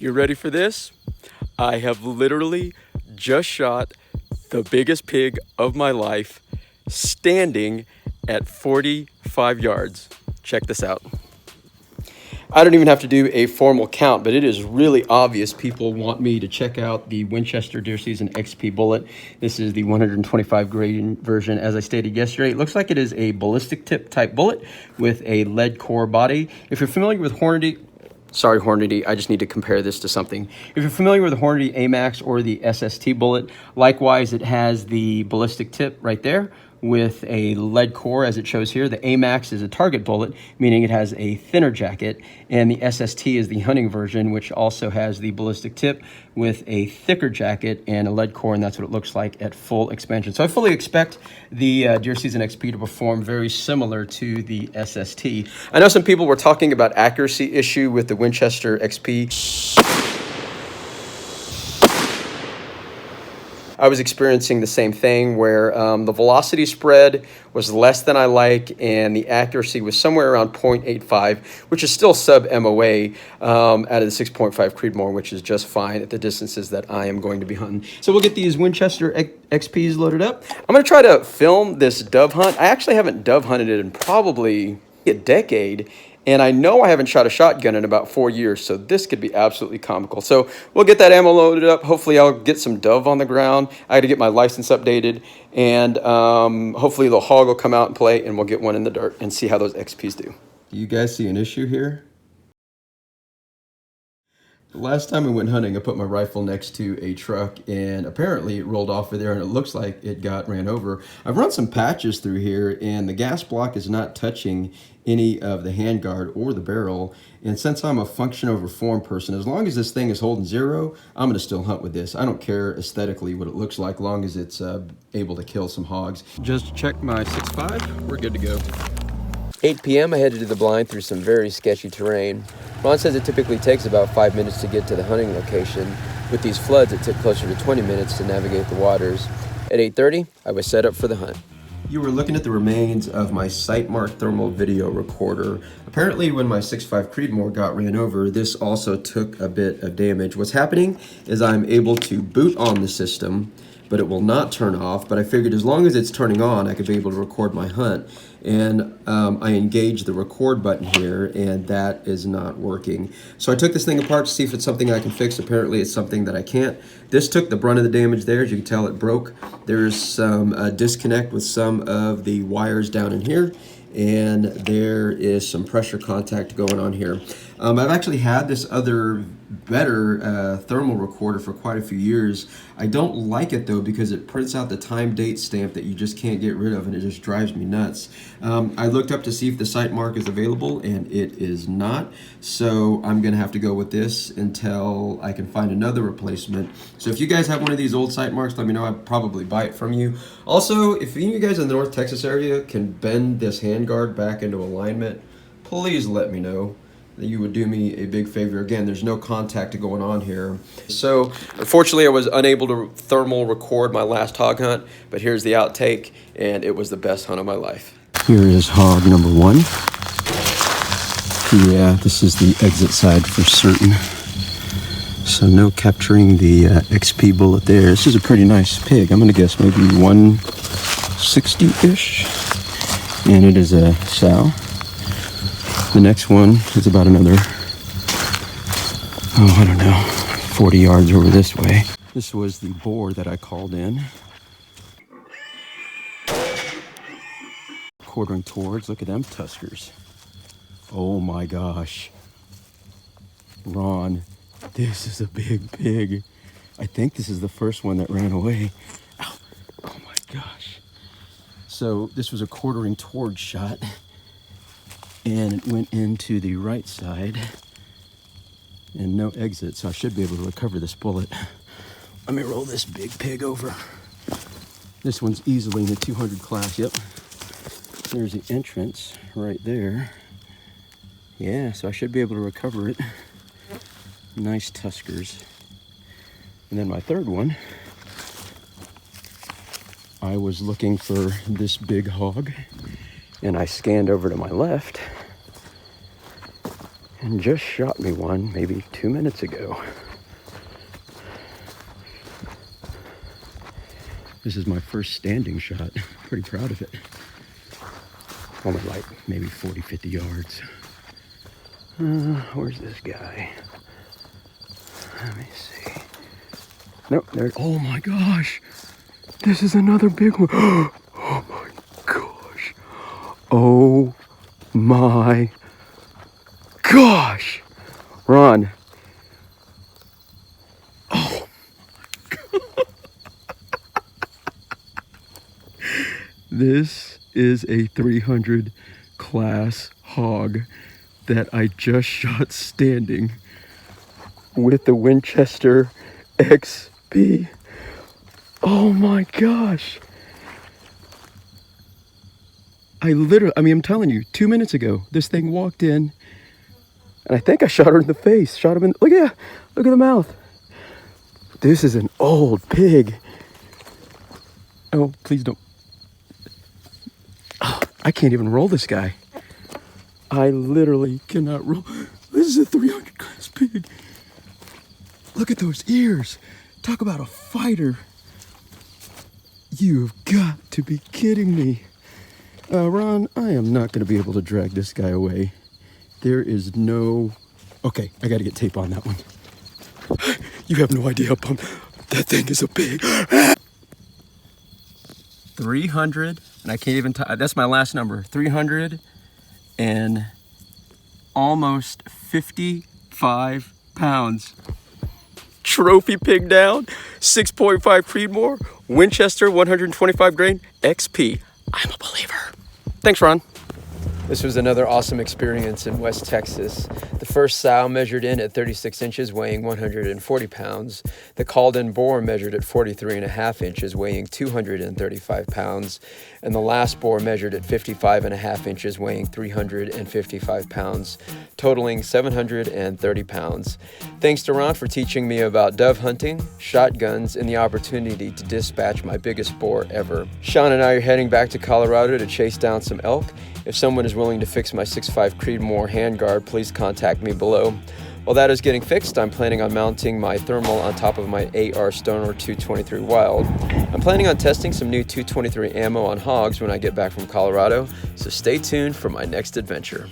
You ready for this? I have literally just shot the biggest pig of my life standing at 45 yards. Check this out. I don't even have to do a formal count, but it is really obvious people want me to check out the Winchester Deer Season XP bullet. This is the 125 grain version. As I stated yesterday, it looks like it is a ballistic tip type bullet with a lead core body. If you're familiar with Hornady, I just need to compare this to something. If you're familiar with the Hornady AMAX or the SST bullet, likewise, it has the ballistic tip right there with a lead core, as it shows here. The AMAX is a target bullet, meaning it has a thinner jacket, and the SST is the hunting version, which also has the ballistic tip with a thicker jacket and a lead core, and that's what it looks like at full expansion. So I fully expect the Deer Season XP to perform very similar to the SST. I know some people were talking about accuracy issue with the Winchester XP. I was experiencing the same thing where the velocity spread was less than I like, and the accuracy was somewhere around 0.85, which is still sub MOA out of the 6.5 Creedmoor, which is just fine at the distances that I am going to be hunting. So we'll get these Winchester XPs loaded up. I'm going to try to film this dove hunt. I actually haven't dove hunted it in probably a decade. And I know I haven't shot a shotgun in about 4 years, so this could be absolutely comical. So we'll get that ammo loaded up. Hopefully I'll get some dove on the ground. I got to get my license updated, and hopefully the hog will come out and play, and we'll get one in the dirt and see how those XPs do. Do you guys see an issue here? The last time we went hunting, I put my rifle next to a truck, and apparently it rolled off of there, and it looks like it got ran over. I've run some patches through here, and the gas block is not touching any of the handguard or the barrel. And since I'm a function over form person, as long as this thing is holding zero, I'm gonna still hunt with this. I don't care aesthetically what it looks like, long as it's able to kill some hogs. Just check my 6.5, we're good to go. 8 p.m. I headed to the blind through some very sketchy terrain. Ron says it typically takes about 5 minutes to get to the hunting location. With these floods, it took closer to 20 minutes to navigate the waters. At 8:30, I was set up for the hunt. You were looking at the remains of my Sightmark thermal video recorder. Apparently when my 6.5 Creedmoor got ran over, this also took a bit of damage. What's happening is I'm able to boot on the system, but it will not turn off. But I figured as long as it's turning on, I could be able to record my hunt. And I engaged the record button here, and that is not working. So I took this thing apart to see if it's something I can fix. Apparently it's something that I can't. This took the brunt of the damage there. As you can tell, it broke. There's some disconnect with some of the wires down in here, and there is some pressure contact going on here. I've actually had this other better thermal recorder for quite a few years. I don't like it though because it prints out the time date stamp that you just can't get rid of, and it just drives me nuts. I looked up to see if the Sightmark is available, and it is not, so I'm gonna have to go with this until I can find another replacement. So if you guys have one of these old Sightmarks, let me know. I'd probably buy it from you. Also, if any of you guys in the North Texas area can bend this handguard back into alignment, please let me know. You would do me a big favor. Again, there's no contact going on here. So unfortunately I was unable to thermal record my last hog hunt, but here's the outtake, and it was the best hunt of my life. Here is hog number 1. Yeah, this is the exit side for certain. So no capturing the XP bullet there. This is a pretty nice pig. I'm gonna guess maybe 160-ish, and it is a sow. The next one is about another, I don't know, 40 yards over this way. This was the boar that I called in. Quartering towards, look at them tuskers. Oh my gosh. Ron, this is a big pig. I think this is the first one that ran away. Ow. Oh my gosh. So this was a quartering towards shot, and it went into the right side and no exit, so I should be able to recover this bullet. Let me roll this big pig over. This one's easily in the 200 class. Yep, there's the entrance right there. Yeah, so I should be able to recover it. Nice tuskers. And then my third one, I was looking for this big hog, and I scanned over to my left, and just shot me one maybe 2 minutes ago. This is my first standing shot. Pretty proud of it. Only like maybe 40, 50 yards. Where's this guy? Let me see. Nope, there. Oh my gosh. This is another big one. Oh my gosh. Oh my gosh. Ron. Oh my God. This is a 300 class hog that I just shot standing with the Winchester XP. Oh my gosh. I'm telling you, 2 minutes ago, this thing walked in and I think I shot her in the face. Shot him in, look at the mouth. This is an old pig. Oh, please don't. Oh, I can't even roll this guy. I literally cannot roll. This is a 300 class pig. Look at those ears. Talk about a fighter. You've got to be kidding me. Ron, I am not going to be able to drag this guy away. There is no... Okay, I got to get tape on that one. You have no idea how pumped. That thing is a pig. 300, and I can't even... That's my last number. 300 and almost 55 pounds. Trophy pig down, 6.5 Creedmoor, Winchester 125 grain XP. I'm a believer. Thanks, Ron. This was another awesome experience in West Texas. The first sow measured in at 36 inches, weighing 140 pounds. The called-in boar measured at 43.5 inches, weighing 235 pounds. And the last boar measured at 55.5 inches, weighing 355 pounds, totaling 730 pounds. Thanks to Ron for teaching me about dove hunting, shotguns, and the opportunity to dispatch my biggest boar ever. Sean and I are heading back to Colorado to chase down some elk. If someone is willing to fix my 6.5 Creedmoor handguard, please contact me below. While that is getting fixed, I'm planning on mounting my thermal on top of my AR Stoner 223 Wild. I'm planning on testing some new 223 ammo on hogs when I get back from Colorado, so stay tuned for my next adventure.